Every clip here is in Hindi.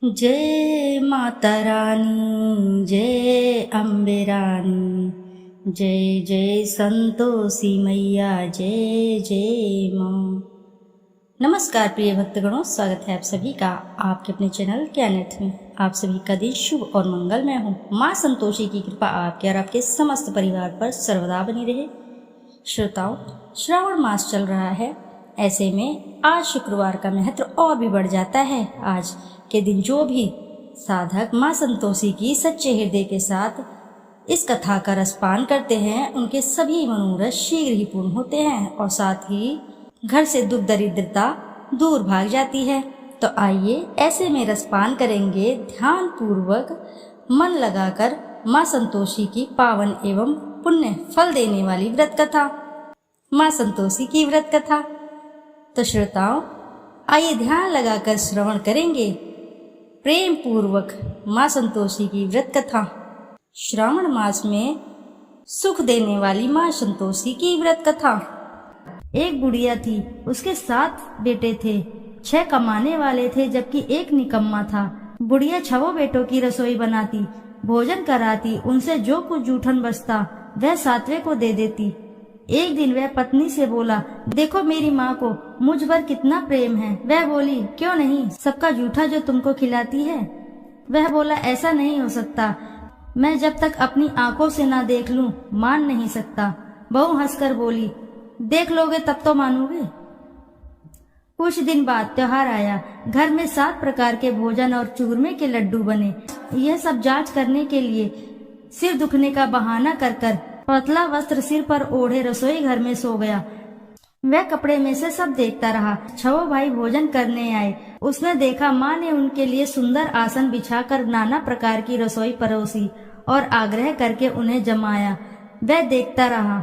जय माता रानी, जय अम्बे रानी, जय जय संतोषी मैया, जय जय माँ। नमस्कार प्रिय भक्तगणों, स्वागत है आप सभी का आपके अपने चैनल ज्ञानर्थ में। आप सभी का दिन शुभ और मंगलमय हो। माँ संतोषी की कृपा आपके और आपके समस्त परिवार पर सर्वदा बनी रहे। श्रोताओं, श्रावण मास चल रहा है, ऐसे में आज शुक्रवार का महत्व और भी बढ़ जाता है। आज के दिन जो भी साधक माँ संतोषी की सच्चे हृदय के साथ इस कथा का रसपान करते हैं, उनके सभी मनोरथ शीघ्र ही पूर्ण होते हैं और साथ ही घर से दुख दरिद्रता दूर भाग जाती है। तो आइए ऐसे में रसपान करेंगे ध्यान पूर्वक मन लगाकर माँ संतोषी की पावन एवं पुण्य फल देने वाली व्रत कथा, माँ संतोषी की व्रत कथा। तो श्रोताओं, आइए ध्यान लगाकर श्रवण करेंगे प्रेम पूर्वक माँ संतोषी की व्रत कथा। श्रावण मास में सुख देने वाली माँ संतोषी की व्रत कथा। एक बुढ़िया थी, उसके 7 बेटे थे। 6 कमाने वाले थे जबकि एक निकम्मा था। बुढ़िया 6 बेटों की रसोई बनाती, भोजन कराती, उनसे जो कुछ जूठन बचता वह 7वें को दे देती। एक दिन वह पत्नी से बोला, देखो मेरी माँ को मुझ पर कितना प्रेम है। वह बोली, क्यों नहीं, सबका जूठा जो तुमको खिलाती है। वह बोला, ऐसा नहीं हो सकता, मैं जब तक अपनी आंखों से ना देख लूं मान नहीं सकता। बहू हंसकर बोली, देख लोगे तब तो मानोगे। कुछ दिन बाद त्योहार आया। घर में 7 प्रकार के भोजन और चूरमे के लड्डू बने। यह सब जांच करने के लिए सिर दुखने का बहाना कर पतला वस्त्र सिर पर ओढ़े रसोई घर में सो गया। वह कपड़े में से सब देखता रहा। 6 भाई भोजन करने आए। उसने देखा माँ ने उनके लिए सुंदर आसन बिछाकर नाना प्रकार की रसोई परोसी और आग्रह करके उन्हें जमाया। वह देखता रहा।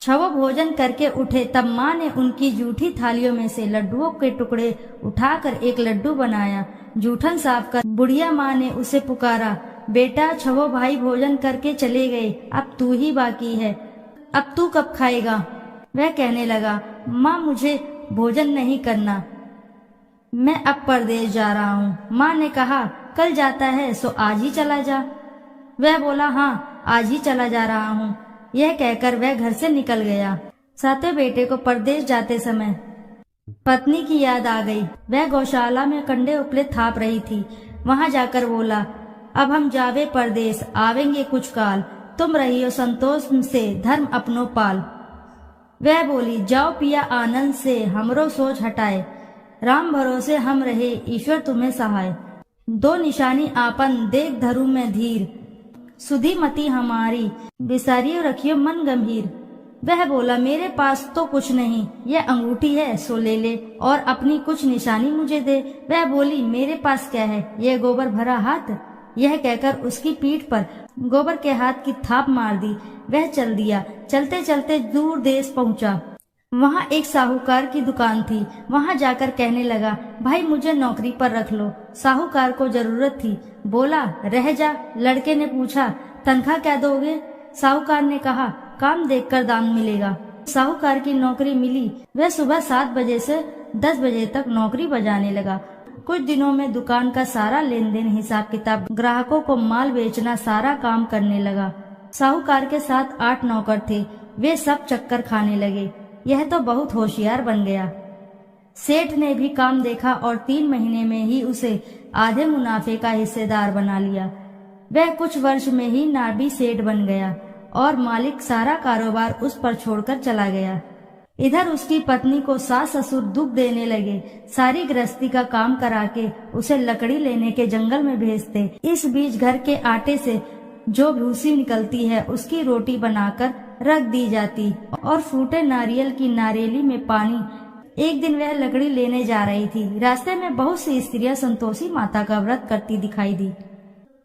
6 भोजन करके उठे तब माँ ने उनकी जूठी थालियों में से लड्डुओं के टुकड़े उठाकर एक लड्डू बनाया। जूठन साफ कर बुढ़िया माँ ने उसे पुकारा, बेटा 6 भाई भोजन करके चले गए, अब तू ही बाकी है, अब तू कब खाएगा। वह कहने लगा, माँ मुझे भोजन नहीं करना, मैं अब परदेश जा रहा हूँ। माँ ने कहा, कल जाता है सो आज ही चला जा। वह बोला, हाँ आज ही चला जा रहा हूँ। यह कहकर वह घर से निकल गया। 7वें बेटे को परदेश जाते समय पत्नी की याद आ गई। वह गौशाला में कंडे उपले थाप रही थी। वहां जाकर बोला, अब हम जावे परदेश, आवेंगे कुछ काल, तुम रहियो संतोष से धर्म अपनो पाल। वह बोली, जाओ पिया आनंद से, हमरो सोच हटाए, राम भरोसे हम रहे, ईश्वर तुम्हें सहाय। 2 निशानी आपन देख धरू में धीर, सुधी मती हमारी, बिसारियो रखियो मन गंभीर। वह बोला, मेरे पास तो कुछ नहीं, यह अंगूठी है सो ले ले और अपनी कुछ निशानी मुझे दे। वह बोली, मेरे पास क्या है, यह गोबर भरा हाथ। यह कहकर उसकी पीठ पर गोबर के हाथ की थाप मार दी। वह चल दिया। चलते चलते दूर देश पहुंचा। वहां एक साहूकार की दुकान थी। वहां जाकर कहने लगा, भाई मुझे नौकरी पर रख लो। साहूकार को जरूरत थी। बोला, रह जा। लड़के ने पूछा, तनख्वाह क्या दोगे। साहूकार ने कहा, काम देखकर दाम मिलेगा। साहूकार की नौकरी मिली। वह सुबह 7 बजे से 10 बजे तक नौकरी बजाने लगा। कुछ दिनों में दुकान का सारा लेन देन, हिसाब किताब, ग्राहकों को माल बेचना, सारा काम करने लगा। साहूकार के साथ 8 नौकर थे। वे सब चक्कर खाने लगे। यह तो बहुत होशियार बन गया। सेठ ने भी काम देखा और 3 महीने में ही उसे आधे मुनाफे का हिस्सेदार बना लिया। वह कुछ वर्ष में ही नाबी सेठ बन गया और मालिक सारा कारोबार उस पर छोड़कर चला गया। इधर उसकी पत्नी को सास ससुर दुख देने लगे। सारी गृहस्थी का काम करा के उसे लकड़ी लेने के जंगल में भेजते। इस बीच घर के आटे से जो भूसी निकलती है उसकी रोटी बनाकर रख दी जाती और फूटे नारियल की नारेली में पानी। एक दिन वह लकड़ी लेने जा रही थी। रास्ते में बहुत सी स्त्रियां संतोषी माता का व्रत करती दिखाई दी।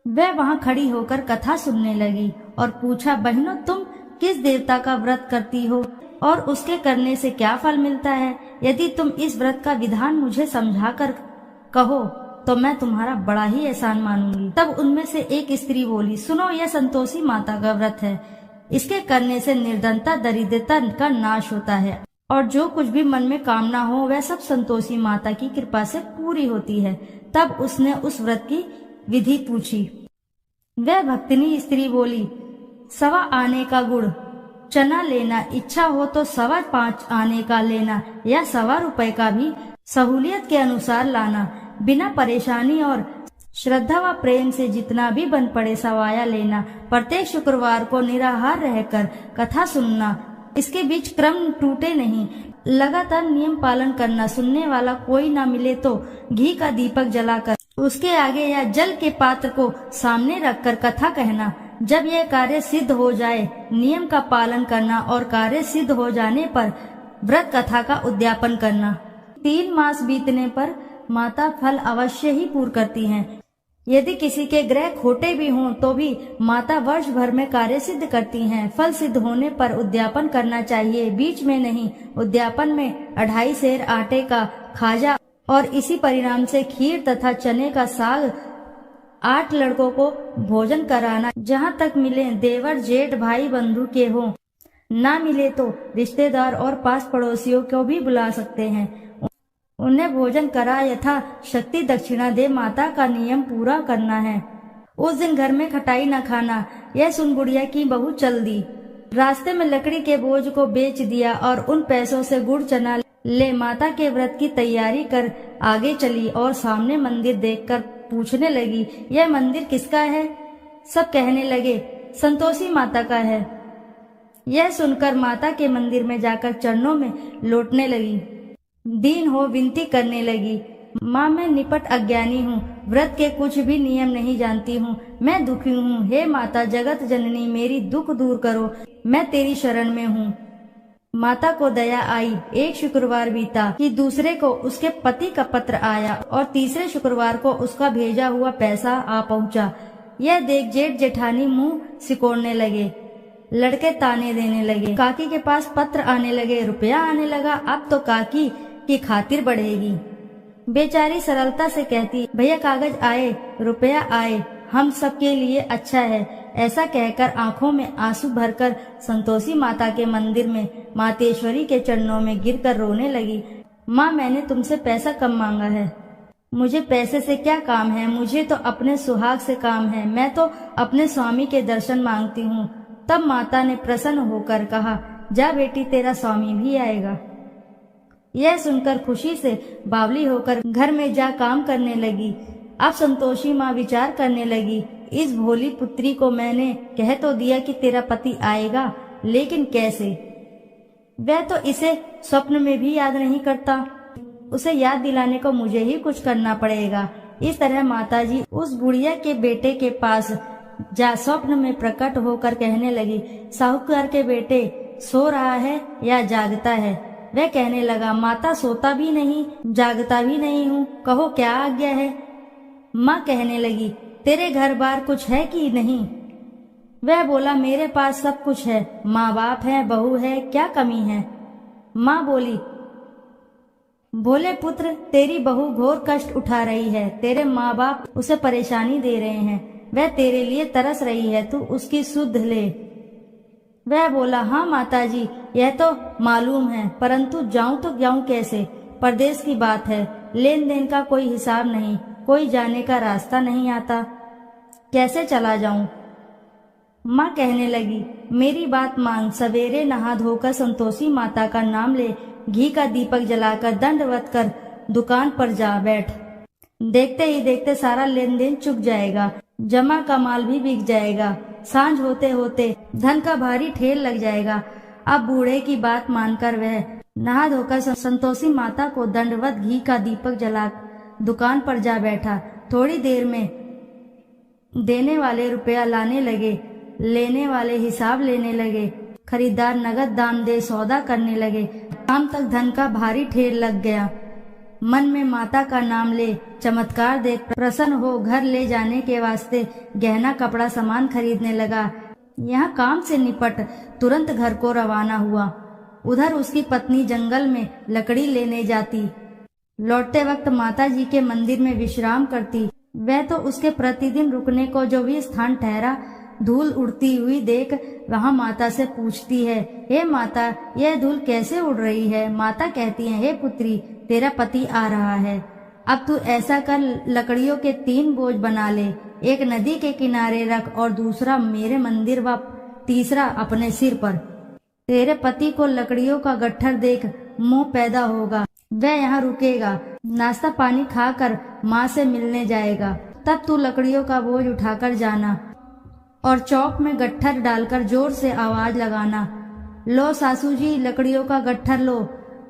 वह वहां खड़ी होकर कथा सुनने लगी और पूछा, बहनों तुम किस देवता का व्रत करती हो और उसके करने से क्या फल मिलता है। यदि तुम इस व्रत का विधान मुझे समझाकर कहो तो मैं तुम्हारा बड़ा ही एहसान मानूंगी। तब उनमें से एक स्त्री बोली, सुनो, यह संतोषी माता का व्रत है। इसके करने से निर्धनता दरिद्रता का नाश होता है। और जो कुछ भी मन में कामना हो वह सब संतोषी माता की कृपा से पूरी होती है। तब उसने उस व्रत की विधि पूछी। वह भक्तिनी स्त्री बोली, 1.25 आने का गुड़ चना लेना, इच्छा हो तो 5.25 आने का लेना या 1.25 रुपए का भी सहूलियत के अनुसार लाना। बिना परेशानी और श्रद्धा व प्रेम से जितना भी बन पड़े सवाया लेना। प्रत्येक शुक्रवार को निराहार रहकर कथा सुनना, इसके बीच क्रम टूटे नहीं। लगातार नियम पालन करना। सुनने वाला कोई ना मिले तो घी का दीपक जलाकर उसके आगे या जल के पात्र को सामने रखकर कथा कहना। जब यह कार्य सिद्ध हो जाए नियम का पालन करना और कार्य सिद्ध हो जाने पर व्रत कथा का उद्यापन करना। 3 मास बीतने पर माता फल अवश्य ही पूर्ण करती हैं। यदि किसी के ग्रह खोटे भी हों तो भी माता वर्ष भर में कार्य सिद्ध करती हैं। फल सिद्ध होने पर उद्यापन करना चाहिए, बीच में नहीं। उद्यापन में 2.5 सेर आटे का खाजा और इसी परिणाम से खीर तथा चने का साग 8 लड़कों को भोजन कराना। जहाँ तक मिले देवर जेठ भाई बंधु के हों, ना मिले तो रिश्तेदार और पास पड़ोसियों को भी बुला सकते हैं। उन्हें भोजन करा यथा शक्ति दक्षिणा दे माता का नियम पूरा करना है। उस दिन घर में खटाई न खाना। यह सुन बुढ़िया की बहू चल दी। रास्ते में लकड़ी के बोझ को बेच दिया और उन पैसों से गुड़ चना ले माता के व्रत की तैयारी कर आगे चली और सामने मंदिर देखकर पूछने लगी, यह मंदिर किसका है? सब कहने लगे, संतोषी माता का है। यह सुनकर माता के मंदिर में जाकर चरणों में लौटने लगी। दीन हो विनती करने लगी, माँ मैं निपट अज्ञानी हूँ, व्रत के कुछ भी नियम नहीं जानती हूँ, मैं दुखी हूँ। हे माता जगत जननी मेरी दुख दूर करो, मैं तेरी शरण में हूँ। माता को दया आई। एक शुक्रवार बीता कि दूसरे को उसके पति का पत्र आया और तीसरे शुक्रवार को उसका भेजा हुआ पैसा आ पहुँचा। यह देख जेठ जेठानी मुंह सिकोड़ने लगे, लड़के ताने देने लगे। काकी के पास पत्र आने लगे, रुपया आने लगा। अब तो काकी की खातिर बढ़ेगी। बेचारी सरलता से कहती, भैया कागज आए, रुपया आए, हम सबके लिए अच्छा है। ऐसा कहकर आंखों में आंसू भरकर संतोषी माता के मंदिर में मातेश्वरी के चरणों में गिरकर रोने लगी। माँ मैंने तुमसे पैसा कम मांगा है, मुझे पैसे से क्या काम है, मुझे तो अपने सुहाग से काम है, मैं तो अपने स्वामी के दर्शन मांगती हूँ। तब माता ने प्रसन्न होकर कहा, जा बेटी तेरा स्वामी भी आएगा। यह सुनकर खुशी से बावली होकर घर में जा काम करने लगी। अब संतोषी माँ विचार करने लगी, इस भोली पुत्री को मैंने कह तो दिया कि तेरा पति आएगा, लेकिन कैसे? वह तो इसे स्वप्न में भी याद नहीं करता। उसे याद दिलाने को मुझे ही कुछ करना पड़ेगा। इस तरह माताजी उस बुढ़िया के बेटे के पास जा स्वप्न में प्रकट होकर कहने लगी, साहूकार के बेटे सो रहा है या जागता है? वह कहने लगा, माता सोता भी नहीं जागता भी नहीं हूँ, कहो क्या आज्ञा है? माँ कहने लगी, तेरे घर बार कुछ है कि नहीं? वह बोला, मेरे पास सब कुछ है, माँ बाप है, बहू है, क्या कमी है? माँ बोली, भोले पुत्र तेरी बहू घोर कष्ट उठा रही है, तेरे माँ बाप उसे परेशानी दे रहे हैं, वह तेरे लिए तरस रही है, तू उसकी सुध ले। वह बोला, हाँ माताजी यह तो मालूम है, परंतु जाऊं तो जाऊं कैसे? परदेश की बात है, लेन देन का कोई हिसाब नहीं, कोई जाने का रास्ता नहीं आता, कैसे चला जाऊं? माँ कहने लगी, मेरी बात मान, सवेरे नहा धोकर संतोषी माता का नाम ले, घी का दीपक जलाकर दंडवत कर दुकान पर जा बैठ। देखते ही देखते सारा लेन देन चुक जाएगा, जमा का माल भी बिक जाएगा, सांझ होते होते धन का भारी ठेल लग जाएगा। अब बूढ़े की बात मानकर वह नहा धोकर संतोषी माता को दंडवत घी का दीपक जला दुकान पर जा बैठा। थोड़ी देर में देने वाले रुपया लाने लगे, लेने वाले हिसाब लेने लगे, खरीदार नगद दाम दे सौदा करने लगे। शाम तक धन का भारी ठेल लग गया। मन में माता का नाम ले, चमत्कार देख प्रसन्न हो घर ले जाने के वास्ते गहना कपड़ा सामान खरीदने लगा। यहाँ काम से निपट तुरंत घर को रवाना हुआ। उधर उसकी पत्नी जंगल में लकड़ी लेने जाती, लौटते वक्त माता जी के मंदिर में विश्राम करती। वह तो उसके प्रतिदिन रुकने को जो भी स्थान ठहरा धूल उड़ती हुई देख वहां माता से पूछती है, हे माता, यह धूल कैसे उड़ रही है? माता कहती है, हे पुत्री, तेरा पति आ रहा है। अब तू ऐसा कर, लकड़ियों के 3 बोझ बना ले, एक नदी के किनारे रख और दूसरा मेरे मंदिर व तीसरा अपने सिर पर। तेरे पति को लकड़ियों का गट्ठर देख मोह पैदा होगा, वह यहाँ रुकेगा, नाश्ता पानी खाकर माँ से मिलने जाएगा। तब तू लकड़ियों का बोझ उठाकर जाना और चौक में गट्ठर डालकर जोर से आवाज लगाना, लो सासू जी, लकड़ियों का गट्ठर लो,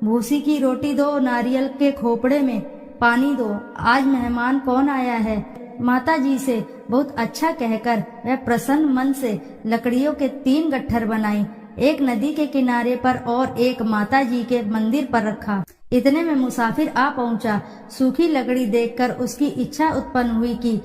भूसी की रोटी दो, नारियल के खोपड़े में पानी दो, आज मेहमान कौन आया है। माता जी से बहुत अच्छा कहकर वह प्रसन्न मन से लकड़ियों के 3 गट्ठर बनाई, एक नदी के किनारे पर और एक माता जी के मंदिर पर रखा। इतने में मुसाफिर आ पहुंचा। सूखी लकड़ी देखकर उसकी इच्छा उत्पन्न हुई कि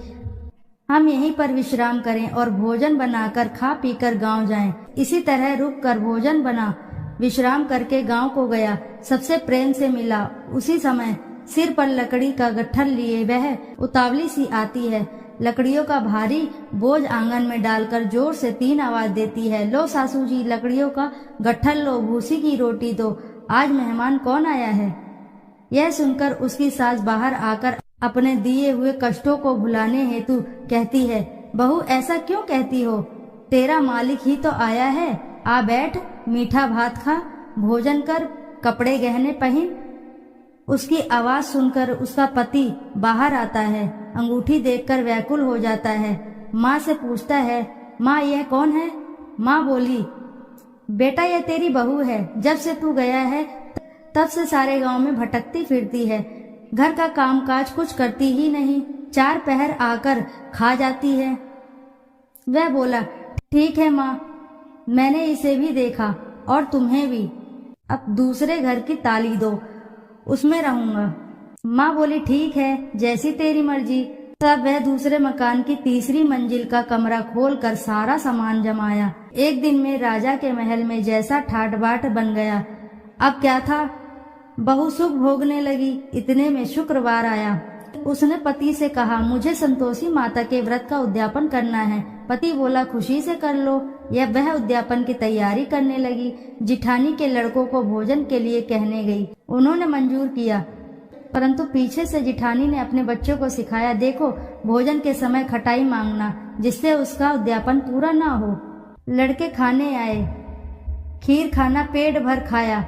हम यहीं पर विश्राम करें और भोजन बनाकर खा पीकर गांव जाएं। इसी तरह रुक कर भोजन बना विश्राम करके गांव को गया। सबसे प्रेम से मिला। उसी समय सिर पर लकड़ी का गट्ठर लिए वह उतावली सी आती है। लकड़ियों का भारी बोझ आंगन में डालकर जोर से 3 आवाज देती है, लो सासू जी, लकड़ियों का गट्ठर लो, भूसी की रोटी दो, आज मेहमान कौन आया है। यह सुनकर उसकी सास बाहर आकर अपने दिए हुए कष्टों को भुलाने हेतु कहती है, बहू ऐसा क्यों कहती हो, तेरा मालिक ही तो आया है, आ बैठ, मीठा भात खा, भोजन कर, कपड़े गहने पहन। उसकी आवाज सुनकर उसका पति बाहर आता है। अंगूठी देखकर व्याकुल हो जाता है। माँ से पूछता है, माँ यह कौन है? माँ बोली, बेटा यह तेरी बहू है, जब से तू गया है तब से सारे गांव में भटकती फिरती है, घर का कामकाज कुछ करती ही नहीं, 4 पहर आकर खा जाती है। वह बोला, ठीक है माँ, मैंने इसे भी देखा और तुम्हें भी, अब दूसरे घर की ताली दो, उसमें रहूंगा। माँ बोली, ठीक है, जैसी तेरी मर्जी। तब वह दूसरे मकान की 3री मंजिल का कमरा खोलकर सारा सामान जमाया। एक दिन में राजा के महल में जैसा ठाट बाट बन गया। अब क्या था, बहू सुख भोगने लगी। इतने में शुक्रवार आया। उसने पति से कहा, मुझे संतोषी माता के व्रत का उद्यापन करना है। पति बोला, खुशी से कर लो। यह वह उद्यापन की तैयारी करने लगी। जिठानी के लड़कों को भोजन के लिए कहने गई। उन्होंने मंजूर किया, परंतु पीछे से जिठानी ने अपने बच्चों को सिखाया, देखो भोजन के समय खटाई मांगना, जिससे उसका उद्यापन पूरा ना हो। लड़के खाने आए, खीर खाना पेट भर खाया,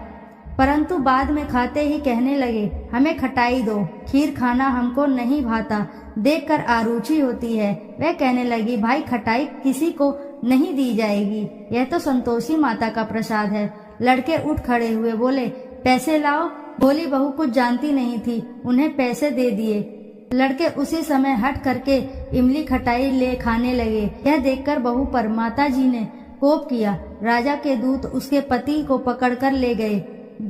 परंतु बाद में खाते ही कहने लगे, हमें खटाई दो, खीर खाना हमको नहीं भाता, देखकर आरुचि होती है। वह कहने लगी, भाई खटाई किसी को नहीं दी जाएगी, यह तो संतोषी माता का प्रसाद है। लड़के उठ खड़े हुए, बोले, पैसे लाओ। बोली बहू कुछ जानती नहीं थी, उन्हें पैसे दे दिए। लड़के उसी समय हट करके इमली खटाई ले खाने लगे। यह देखकर बहू पर माता जी ने कोप किया। राजा के दूत उसके पति को पकड़कर ले गए।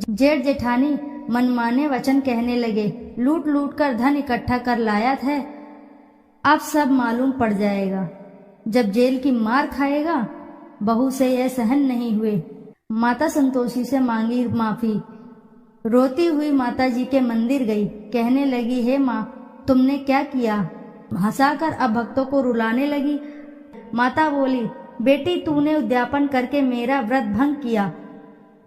जेठ जेठानी मनमाने वचन कहने लगे, लूट लूट कर धन इकट्ठा कर लाया है, अब सब मालूम पड़ जाएगा, जब जेल की मार खाएगा। बहू से यह सहन नहीं हुए। माता संतोषी से मांगी माफी। रोती हुई माता जी के मंदिर गई। कहने लगी, हे माँ, तुमने क्या किया? हंसाकर अब भक्तों को रुलाने लगी। माता बोली, बेटी तूने उद्यापन करके मेरा व्रत भंग किया।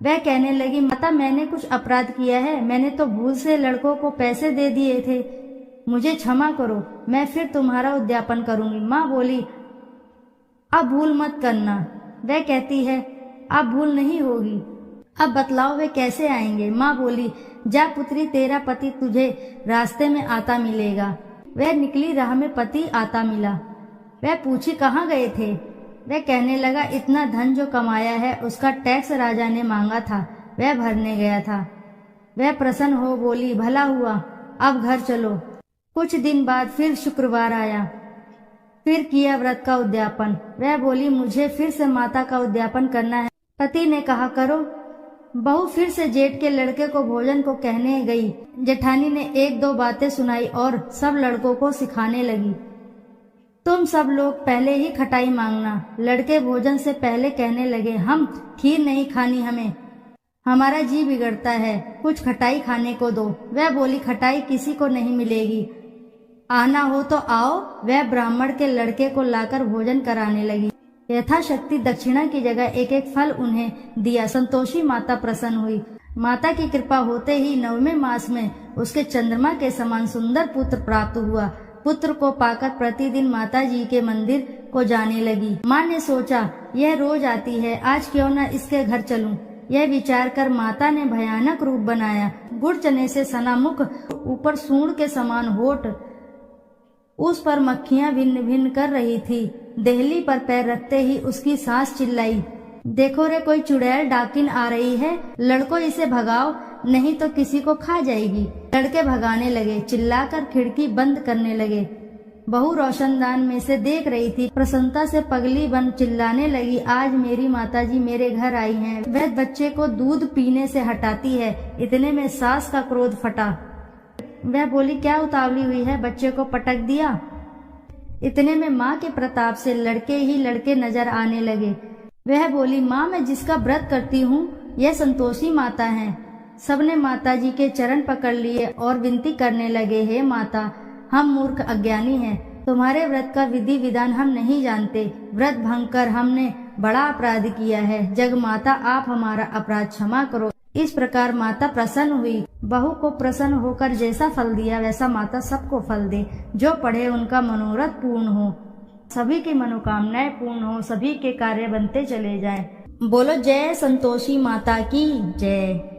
वह कहने लगी, माता मैंने कुछ अपराध किया है, मैंने तो भूल से लड़कों को पैसे दे दिए थे, मुझे क्षमा करो, मैं फिर तुम्हारा उद्यापन करूंगी। माँ बोली, अब भूल मत करना। वह कहती है, अब भूल नहीं होगी। अब बतलाओ वे कैसे आएंगे? माँ बोली, जा पुत्री, तेरा पति तुझे रास्ते में आता मिलेगा। वह निकली, राह में पति आता मिला। वह पूछी, कहाँ गए थे? वह कहने लगा, इतना धन जो कमाया है उसका टैक्स राजा ने मांगा था, वह भरने गया था। वह प्रसन्न हो बोली, भला हुआ, अब घर चलो। कुछ दिन बाद फिर शुक्रवार आया। फिर किया व्रत का उद्यापन। वह बोली, मुझे फिर से माता का उद्यापन करना है। पति ने कहा, करो। बहू फिर से जेठ के लड़के को भोजन को कहने गई। जेठानी ने 1-2 बातें सुनाई और सब लड़कों को सिखाने लगी, तुम सब लोग पहले ही खटाई मांगना। लड़के भोजन से पहले कहने लगे, हम खीर नहीं खानी, हमारा जी बिगड़ता है, कुछ खटाई खाने को दो। वह बोली, खटाई किसी को नहीं मिलेगी, आना हो तो आओ। वह ब्राह्मण के लड़के को लाकर भोजन कराने लगी। यथाशक्ति दक्षिणा की जगह एक एक फल उन्हें दिया। संतोषी माता प्रसन्न हुई। माता की कृपा होते ही 9वें मास में उसके चंद्रमा के समान सुंदर पुत्र प्राप्त हुआ। पुत्र को पाकर प्रतिदिन माता जी के मंदिर को जाने लगी। माँ ने सोचा, यह रोज आती है, आज क्यों न इसके घर चलूं। यह विचार कर माता ने भयानक रूप बनाया। गुड़ चने से सना मुख, ऊपर सूंड के समान होठ, उस पर मक्खियां भिन्न भिन्न कर रही थी। देहली पर पैर रखते ही उसकी सास चिल्लाई, देखो रे, कोई चुड़ैल डाकिन आ रही है, लड़को इसे भगाओ, नहीं तो किसी को खा जाएगी। लड़के भगाने लगे, चिल्लाकर खिड़की बंद करने लगे। बहू रोशनदान में से देख रही थी। प्रसन्नता से पगली बन चिल्लाने लगी, आज मेरी माताजी मेरे घर आई हैं, वह बच्चे को दूध पीने से हटाती है। इतने में सास का क्रोध फटा। वह बोली, क्या उतावली हुई है, बच्चे को पटक दिया। इतने में माँ के प्रताप से लड़के ही लड़के नजर आने लगे। वह बोली, माँ, मैं जिसका व्रत करती हूँ यह संतोषी माता है। सबने माताजी के चरण पकड़ लिए और विनती करने लगे, हे माता, हम मूर्ख अज्ञानी हैं, तुम्हारे व्रत का विधि विधान हम नहीं जानते। व्रत भंग कर हमने बड़ा अपराध किया है। जग माता, आप हमारा अपराध क्षमा करो। इस प्रकार माता प्रसन्न हुई। बहू को प्रसन्न होकर जैसा फल दिया वैसा माता सबको फल दे। जो पढ़े उनका मनोरथ पूर्ण हो, सभी की मनोकामनाएं पूर्ण हो, सभी के कार्य बनते चले जाएं। बोलो जय संतोषी माता की जय।